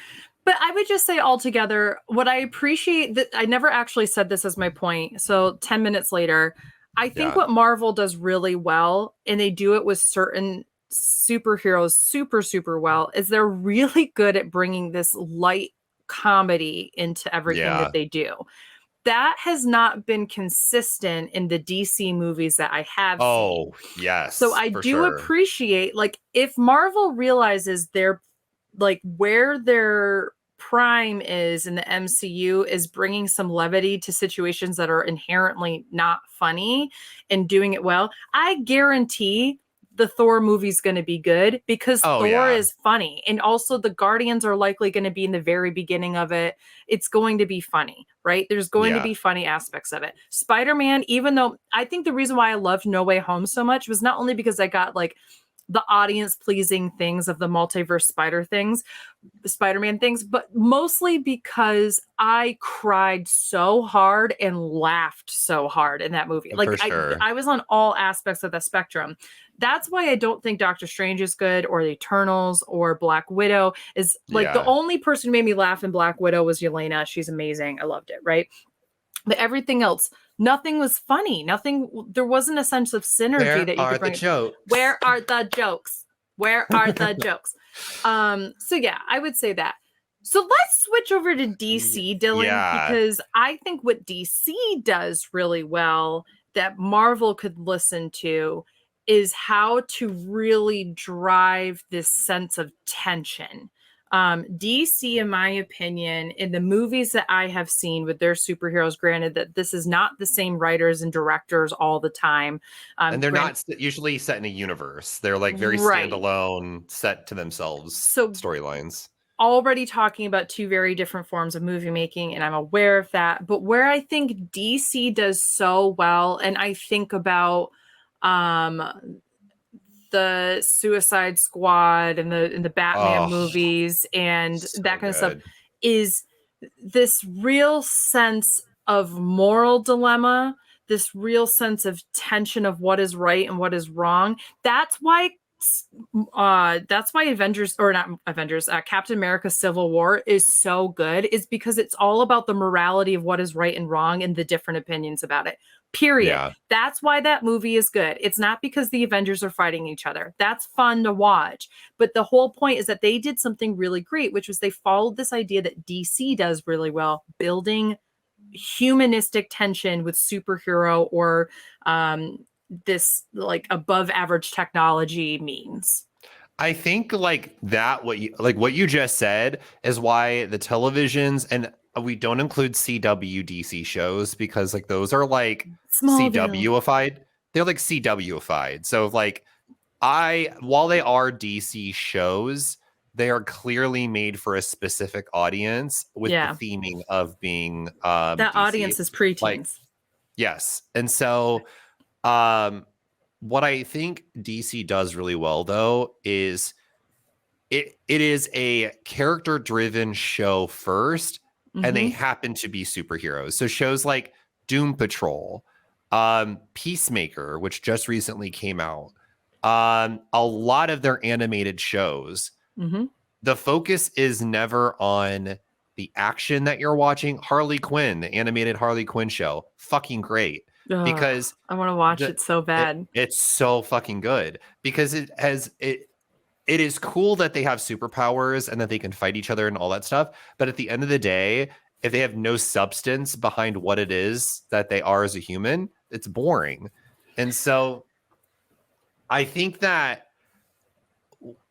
B: But I would just say altogether, what I appreciate that I never actually said this as my point. So 10 minutes later, I think what Marvel does really well, and they do it with certain superheroes super, super well, is they're really good at bringing this light comedy into everything that they do. That has not been consistent in the DC movies that I have seen.
A: Oh, yes.
B: So I do appreciate, like, if Marvel realizes they're like where their prime is in the MCU is bringing some levity to situations that are inherently not funny and doing it well, I guarantee the Thor movie's going to be good because Thor is funny. And also the Guardians are likely going to be in the very beginning of it. It's going to be funny, right? There's going to be funny aspects of it. Spider-Man, even though I think the reason why I loved No Way Home so much was not only because I got like the audience pleasing things of the multiverse Spider-Man things, but mostly because I cried so hard and laughed so hard in that movie. Like I was on all aspects of the spectrum. That's why I don't think Doctor Strange is good, or the Eternals, or Black Widow is like the only person who made me laugh in Black Widow was Yelena. She's amazing. I loved it. Right. But everything else, nothing was funny. There wasn't a sense of synergy that you could bring. Where are the jokes? Where are the jokes? So yeah, I would say that. So let's switch over to DC, Dylan, because I think what DC does really well that Marvel could listen to is how to really drive this sense of tension. DC, in my opinion, in the movies that I have seen with their superheroes, granted that this is not the same writers and directors all the time.
A: And they're not usually set in a universe. They're like very standalone, set to themselves storylines.
B: Already talking about two very different forms of movie making, and I'm aware of that. But where I think DC does so well, and I think about the Suicide Squad and the Batman movies and that kind of stuff, is this real sense of moral dilemma, this real sense of tension of what is right and what is wrong. That's why Captain America Civil War is so good, is because it's all about the morality of what is right and wrong and the different opinions about it. Period. Yeah. That's why that movie is good. It's not because the Avengers are fighting each other. That's fun to watch. But the whole point is that they did something really great, which was they followed this idea that DC does really well, building humanistic tension with superhero or this like above average technology means.
A: I think like what you just said is why the televisions, and we don't include CW DC shows because like those are like CW-ified. They're like CW-ified. So like while they are DC shows, they are clearly made for a specific audience with the theming of being
B: that DC. Audience is preteens.
A: Like, yes. And so what I think DC does really well though is it is a character-driven show first. And they happen to be superheroes. So shows like Doom Patrol, Peacemaker, which just recently came out, a lot of their animated shows, the focus is never on the action that you're watching. Harley Quinn, the animated Harley Quinn show, fucking great. Because
B: I want to watch it so bad.
A: It's so fucking good because it is cool that they have superpowers and that they can fight each other and all that stuff. But at the end of the day, if they have no substance behind what it is that they are as a human, it's boring. And so I think that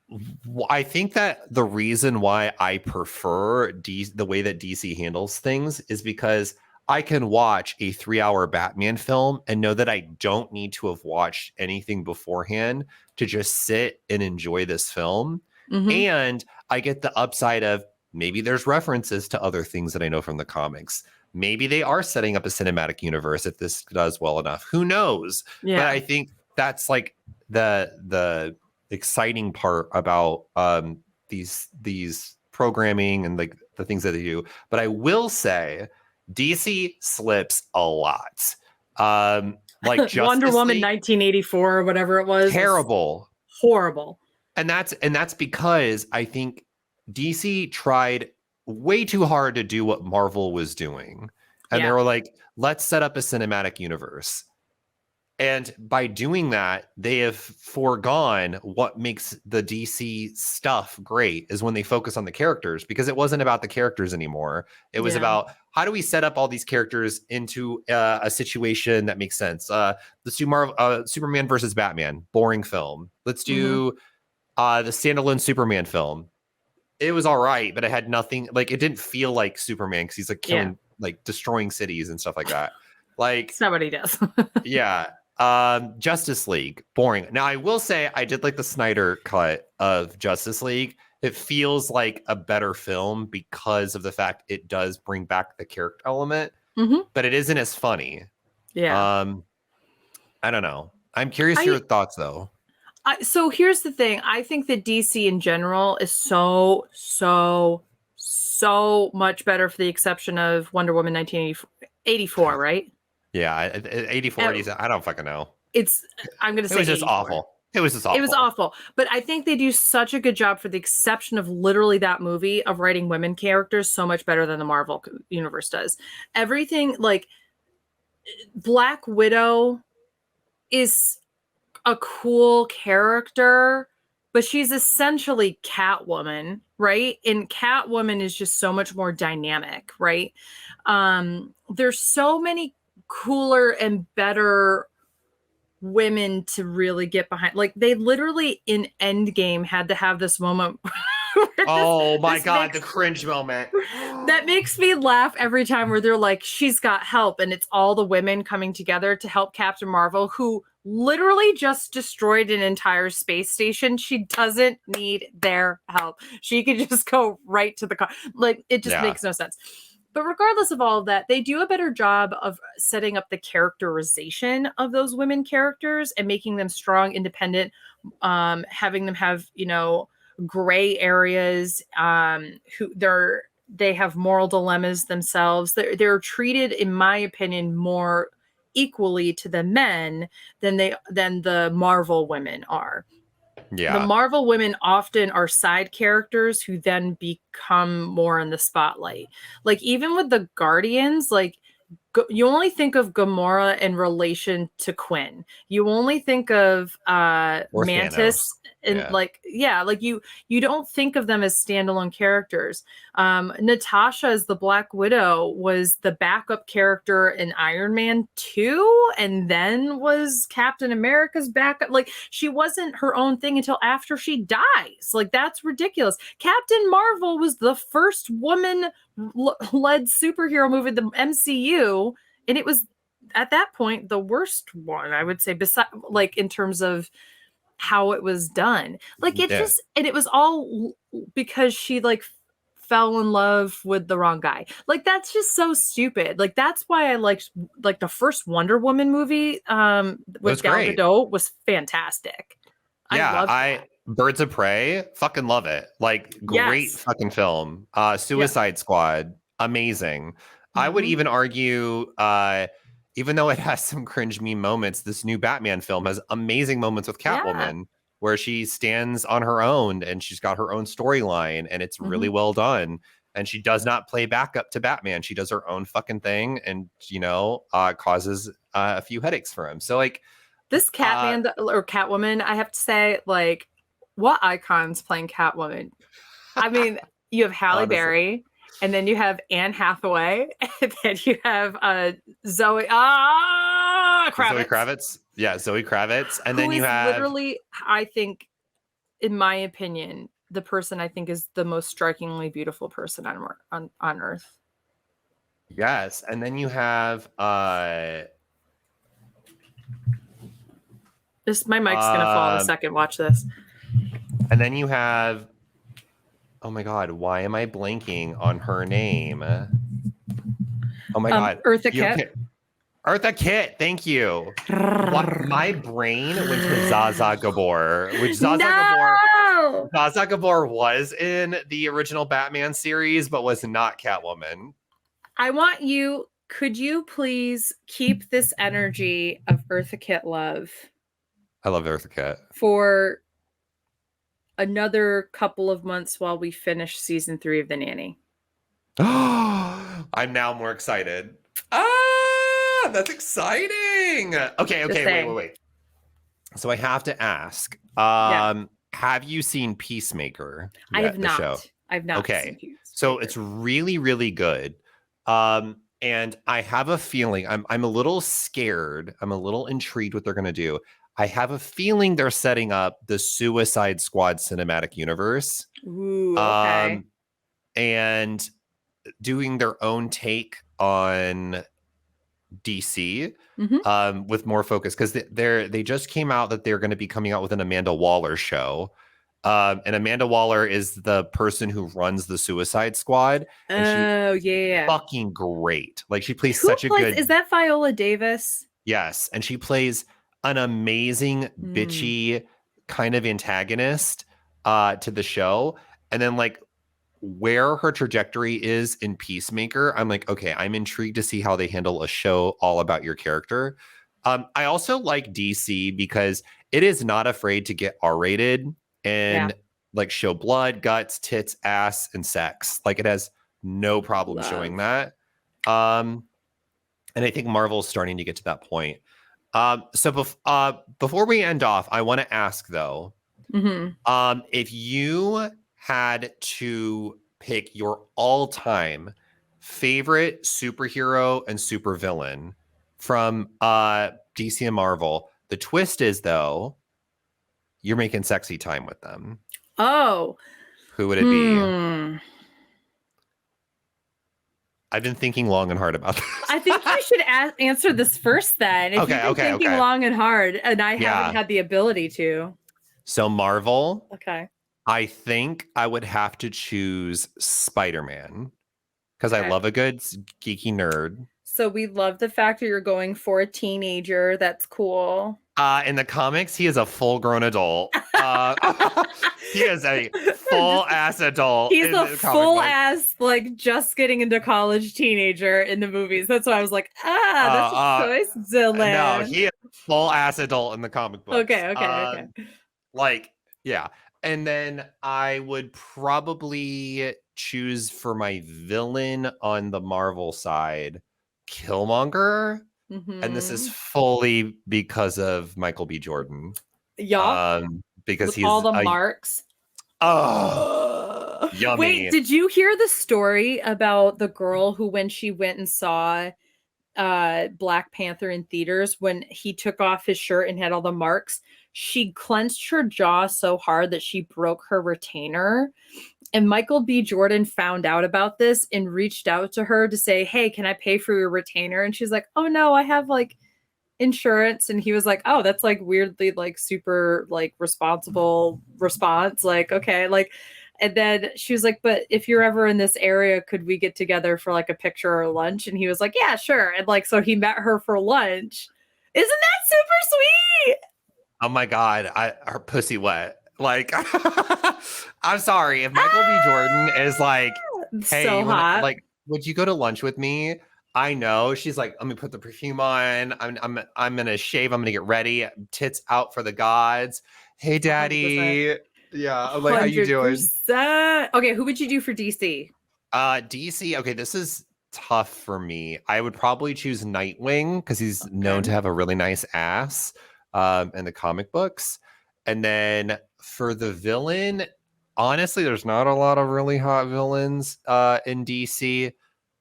A: the reason why I prefer the way that DC handles things is because I can watch a 3-hour Batman film and know that I don't need to have watched anything beforehand to just sit and enjoy this film. And I get the upside of maybe there's references to other things that I know from the comics. Maybe they are setting up a cinematic universe if this does well enough. Who knows? Yeah. But I think that's like the exciting part about these programming and like the things that they do. But I will say DC slips a lot. Like Justice
B: Wonder Woman
A: League,
B: 1984 or whatever it was.
A: Terrible.
B: Horrible.
A: And that's because I think DC tried way too hard to do what Marvel was doing. And they were like, let's set up a cinematic universe. And by doing that, they have foregone what makes the DC stuff great is when they focus on the characters, because it wasn't about the characters anymore. It was about how do we set up all these characters into a situation that makes sense. The Superman versus Batman, boring film. Let's do the standalone Superman film. It was all right, but it had nothing, like it didn't feel like Superman because he's like killing, like destroying cities and stuff like that. Like
B: that's not what he does.
A: Yeah. Justice League, boring. Now I will say I did like the Snyder cut of Justice League. It feels like a better film because of the fact it does bring back the character element, but it isn't as funny.
B: Yeah.
A: I don't know. I'm curious your thoughts though.
B: So here's the thing. I think that DC in general is so much better, for the exception of Wonder Woman 1984, right?
A: Yeah, 84. I don't fucking know.
B: I'm going to say
A: it was just
B: 84.
A: awful. It was just awful.
B: It was awful. But I think they do such a good job, for the exception of literally that movie, of writing women characters so much better than the Marvel universe does. Everything, like Black Widow is a cool character, but she's essentially Catwoman, right? And Catwoman is just so much more dynamic, right? There's so many cooler and better women to really get behind. Like they literally in Endgame had to have this moment.
A: Oh my God, the cringe moment.
B: That makes me laugh every time, where they're like, she's got help, and it's all the women coming together to help Captain Marvel, who literally just destroyed an entire space station. She doesn't need their help. She could just go right to the car. Like it just makes no sense. But regardless of all of that, they do a better job of setting up the characterization of those women characters and making them strong, independent, having them have, gray areas, they have moral dilemmas themselves. They're treated, in my opinion, more equally to the men than the Marvel women are.
A: Yeah.
B: The Marvel women often are side characters who then become more in the spotlight. Like even with the Guardians, like you only think of Gamora in relation to Quinn. You only think of Mantis and like you don't think of them as standalone characters. Natasha as the Black Widow was the backup character in Iron Man 2 and then was Captain America's backup. Like she wasn't her own thing until after she dies. Like that's ridiculous. Captain Marvel was the first woman led superhero movie in the MCU, and it was at that point the worst one, I would say, besides like in terms of how it was done. Like it just, and it was all because she like fell in love with the wrong guy. Like that's just so stupid. Like that's why I liked like the first Wonder Woman movie with Gal Gadot was fantastic.
A: Yeah, I loved that. Birds of Prey, fucking love it. Like great fucking film. Suicide Squad, amazing. I would even argue, even though it has some cringe meme moments, this new Batman film has amazing moments with Catwoman, where she stands on her own and she's got her own storyline, and it's really well done. And she does not play backup to Batman. She does her own fucking thing, and causes a few headaches for him. So like
B: this Catman or Catwoman, I have to say, like, what icons playing Catwoman? I mean, you have Halle Berry, and then you have Anne Hathaway, and then you have Zoe Kravitz.
A: Zoe Kravitz. Yeah, Zoe Kravitz. And then you have
B: literally, I think, in my opinion, the person I think is the most strikingly beautiful person on Earth.
A: Yes. And then you have
B: my mic's gonna fall in a second. Watch this.
A: And then you have, oh my God, why am I blanking on her name? Oh my God.
B: Eartha Kitt.
A: Eartha Kitt, thank you. My brain went to Zaza Gabor, which Zaza Gabor was in the original Batman series, but was not Catwoman.
B: I want you Could you please keep this energy of Eartha Kitt love?
A: I love Eartha Kitt.
B: For another couple of months while we finish season 3 of The Nanny.
A: I'm now more excited. Ah, that's exciting. Okay, wait. So I have to ask, have you seen Peacemaker yet,
B: I have
A: the
B: not.
A: show?
B: I've not
A: seen
B: Peacemaker.
A: So it's really, really good. And I have a feeling, I'm a little scared. I'm a little intrigued what they're going to do. I have a feeling they're setting up the Suicide Squad cinematic universe.
B: Ooh, okay.
A: And doing their own take on DC with more focus, because they just came out that they're going to be coming out with an Amanda Waller show. And Amanda Waller is the person who runs the Suicide Squad. And fucking great. Like, she plays such a good...
B: Is that Viola Davis?
A: Yes. And she plays an amazing, bitchy kind of antagonist to the show. And then, like, where her trajectory is in Peacemaker, I'm like, okay, I'm intrigued to see how they handle a show all about your character. I also like DC because it is not afraid to get R-rated and like show blood, guts, tits, ass, and sex. Like, it has no problem showing that. And I think Marvel's starting to get to that point. So before we end off, I want to ask though, if you had to pick your all-time favorite superhero and supervillain from DC and Marvel, the twist is though, you're making sexy time with them.
B: Oh.
A: Who would it be? I've been thinking long and hard about this.
B: I think you should answer this first then. If you've been thinking long and hard, and I haven't had the ability to.
A: So Marvel.
B: Okay.
A: I think I would have to choose Spider-Man because I love a good geeky nerd.
B: So we love the fact that you're going for a teenager. That's cool.
A: In the comics, he is a full-grown adult. He is a full-ass adult.
B: He's a full-ass, like, just getting into college teenager in the movies. That's why I was like, that's a choice, Dylan.
A: No, he is a full-ass adult in the comic books.
B: Okay.
A: Like, yeah. And then I would probably choose for my villain on the Marvel side, Killmonger. And this is fully because of Michael B. Jordan.
B: Yeah.
A: Because he's
B: all the marks.
A: Oh, yummy.
B: Wait, did you hear the story about the girl who, when she went and saw Black Panther in theaters, when he took off his shirt and had all the marks, she clenched her jaw so hard that she broke her retainer. And Michael B. Jordan found out about this and reached out to her to say, hey, can I pay for your retainer? And she's like, oh no, I have like insurance. And he was like, oh, that's like weirdly like super like responsible response. Like, okay, like, and then she was like, but if you're ever in this area, could we get together for like a picture or lunch? And he was like, yeah, sure. And like, so he met her for lunch. Isn't that super sweet?
A: Oh my God, her pussy wet. Like, I'm sorry. If Michael B. Jordan is like, hey,
B: so hot.
A: Like, would you go to lunch with me? I know. She's like, let me put the perfume on. I'm gonna shave. I'm gonna get ready. Tits out for the gods. Hey, daddy. 100%. Yeah. I'm like, how you doing?
B: Okay, who would you do for DC?
A: DC. Okay, this is tough for me. I would probably choose Nightwing because he's known to have a really nice ass in the comic books. And then for the villain, honestly, there's not a lot of really hot villains in DC.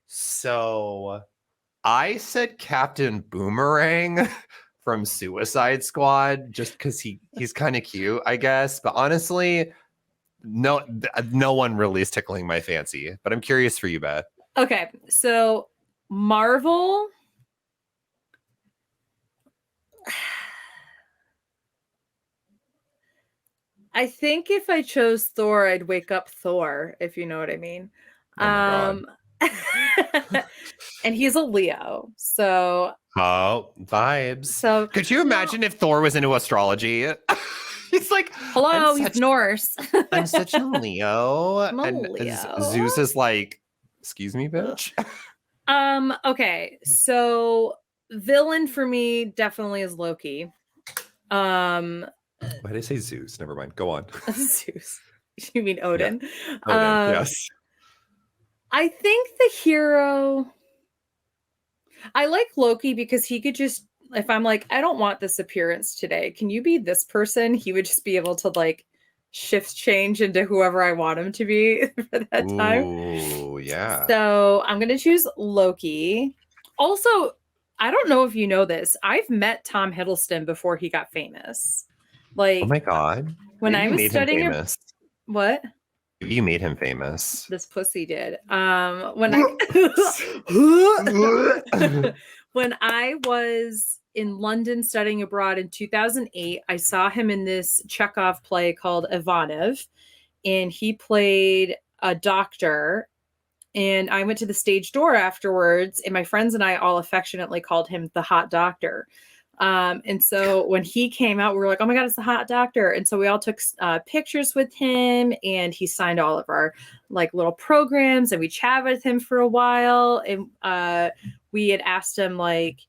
A: So I said Captain Boomerang from Suicide Squad just because he's kind of cute, I guess. But honestly, no one really is tickling my fancy. But I'm curious for you, Beth.
B: Okay, so Marvel. I think if I chose Thor, I'd wake up Thor, if you know what I mean. Oh and he's a Leo, so
A: vibes.
B: So
A: could you imagine if Thor was into astrology? He's like,
B: hello, he's Norse.
A: I'm such a Leo.
B: I'm a Leo.
A: Zeus is like, excuse me, bitch.
B: Okay, so villain for me definitely is Loki.
A: Why did I say Zeus? Never mind. Go on.
B: Zeus. You mean Odin?
A: Yeah. Odin, yes.
B: I think the hero. I like Loki because he could just, if I'm like, I don't want this appearance today, can you be this person? He would just be able to like shift change into whoever I want him to be for that time.
A: Ooh, yeah.
B: So I'm gonna choose Loki. Also, I don't know if you know this. I've met Tom Hiddleston before he got famous. Like,
A: oh my god,
B: when
A: maybe
B: I was studying
A: him famous.
B: What?
A: You made him famous.
B: This pussy did. When I when I was in London studying abroad in 2008, I saw him in this Chekhov play called Ivanov, and he played a doctor. And I went to the stage door afterwards, and my friends and I all affectionately called him the hot doctor. And so when he came out, we were like, oh my God, it's the hot doctor. And so we all took pictures with him, and he signed all of our like little programs, and we chatted with him for a while. And we had asked him like,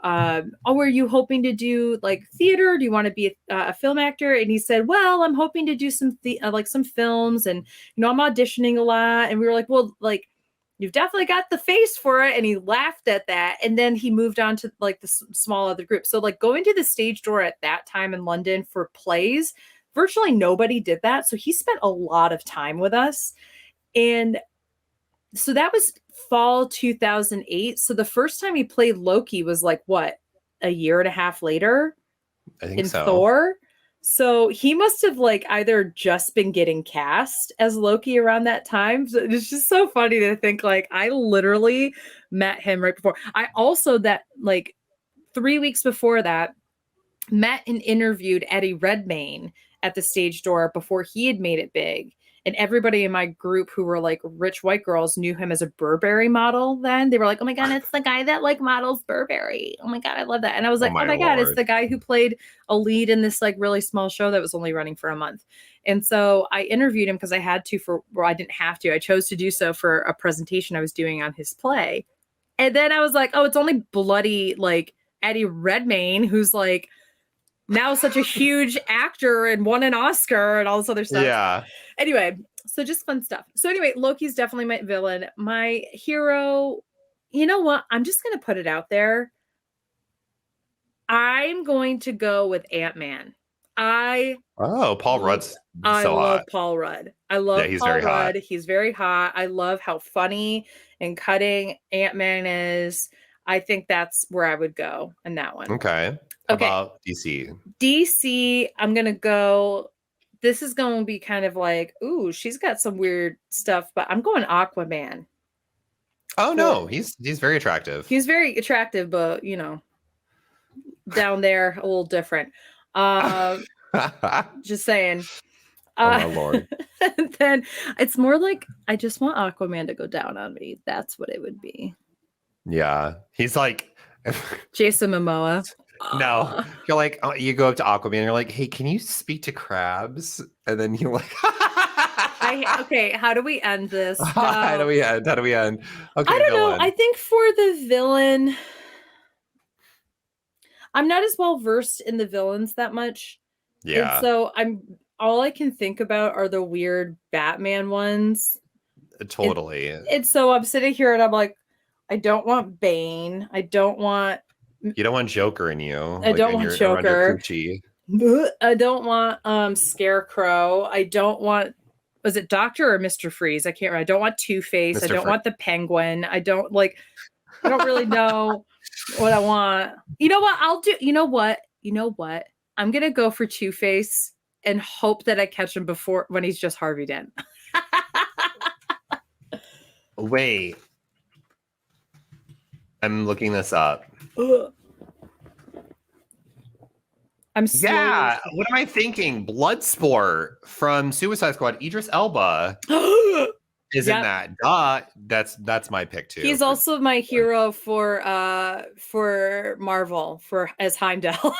B: oh, were you hoping to do like theater? Do you want to be a film actor? And he said, well, I'm hoping to do some like some films, and I'm auditioning a lot. And we were like, well, like, you've definitely got the face for it. And he laughed at that. And then he moved on to like the small other group. So like going to the stage door at that time in London for plays, virtually nobody did that. So he spent a lot of time with us. And so that was fall 2008. So the first time he played Loki was like, what, a year and a half later?
A: I think so.
B: Thor. So he must have like either just been getting cast as Loki around that time. So it's just so funny to think like I literally met him right before. I also that like 3 weeks before that met and interviewed Eddie Redmayne at the stage door before he had made it big. And everybody in my group who were like rich white girls knew him as a Burberry model then. They were like, oh my God, it's the guy that like models Burberry. Oh my God, I love that. And I was like, oh my God, it's the guy who played a lead in this like really small show that was only running for a month. And so I interviewed him because I had to I didn't have to. I chose to do so for a presentation I was doing on his play. And then I was like, oh, it's only bloody like Eddie Redmayne, who's like now such a huge actor and won an Oscar and all this other stuff.
A: Yeah.
B: Anyway, so just fun stuff. So anyway, Loki's definitely my villain. My hero, you know what? I'm just going to put it out there. I'm going to go with Ant-Man.
A: Paul Rudd's
B: I
A: so
B: love
A: hot.
B: Paul Rudd. I love Paul Rudd. He's very hot. I love how funny and cutting Ant-Man is. I think that's where I would go in that one.
A: Okay. How about DC?
B: DC, I'm going to go. This is going to be kind of like, ooh, she's got some weird stuff, but I'm going Aquaman.
A: Oh, no. He's very attractive.
B: He's very attractive, but, down there, a little different. Just saying.
A: Oh, my Lord.
B: Then it's more like, I just want Aquaman to go down on me. That's what it would be.
A: Yeah. He's like...
B: Jason Momoa.
A: No, you're like, you go up to Aquaman and you're like, hey, can you speak to crabs? And then you're like,
B: okay, how do we end this?
A: How do we end? Okay,
B: I don't know. I think for the villain, I'm not as well versed in the villains that much.
A: Yeah.
B: And so all I can think about are the weird Batman ones.
A: Totally.
B: And so I'm sitting here and I'm like, I don't want Bane. I don't want...
A: You don't want Joker in you.
B: I don't want Joker. I don't want Scarecrow. I don't want... Was it Doctor or Mr. Freeze? I can't remember. I don't want Two-Face. I don't want the Penguin. I don't really know what I want. You know what? I'll do... You know what? I'm going to go for Two-Face and hope that I catch him when he's just Harvey Dent.
A: Wait. I'm looking this up. Yeah, what am I thinking? Bloodsport from Suicide Squad. Idris Elba is in that. That's my pick too.
B: He's also my hero for Marvel as Heimdall.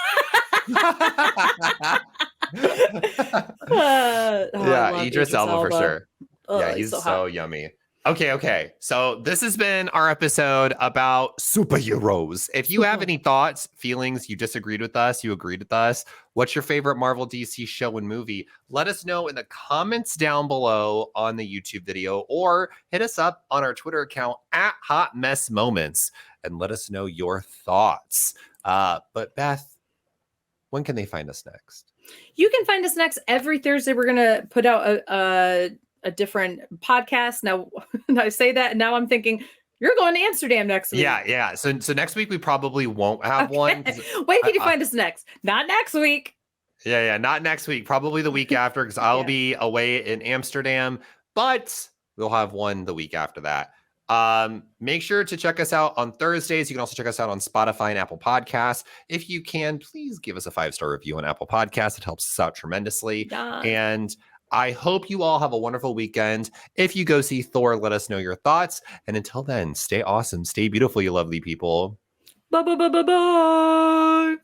A: Idris Elba for sure. Yeah, he's so yummy. Okay. So this has been our episode about superheroes. If you have any thoughts, feelings, you disagreed with us, you agreed with us, what's your favorite Marvel DC show and movie? Let us know in the comments down below on the YouTube video, or hit us up on our Twitter account at Hot Mess Moments and let us know your thoughts. But Beth, when can they find us next?
B: You can find us next every Thursday. We're going to put out a different podcast. Now, I say that, and now I'm thinking, you're going to Amsterdam next week.
A: Yeah. So next week we probably won't have one.
B: When can you find us next? Not next week.
A: Yeah, not next week. Probably the week after, because I'll be away in Amsterdam, but we'll have one the week after that. Make sure to check us out on Thursdays. You can also check us out on Spotify and Apple Podcasts. If you can, please give us a 5-star review on Apple Podcasts. It helps us out tremendously.
B: Yeah.
A: And I hope you all have a wonderful weekend. If you go see Thor, let us know your thoughts. And until then, stay awesome, stay beautiful, you lovely people.
B: Bye.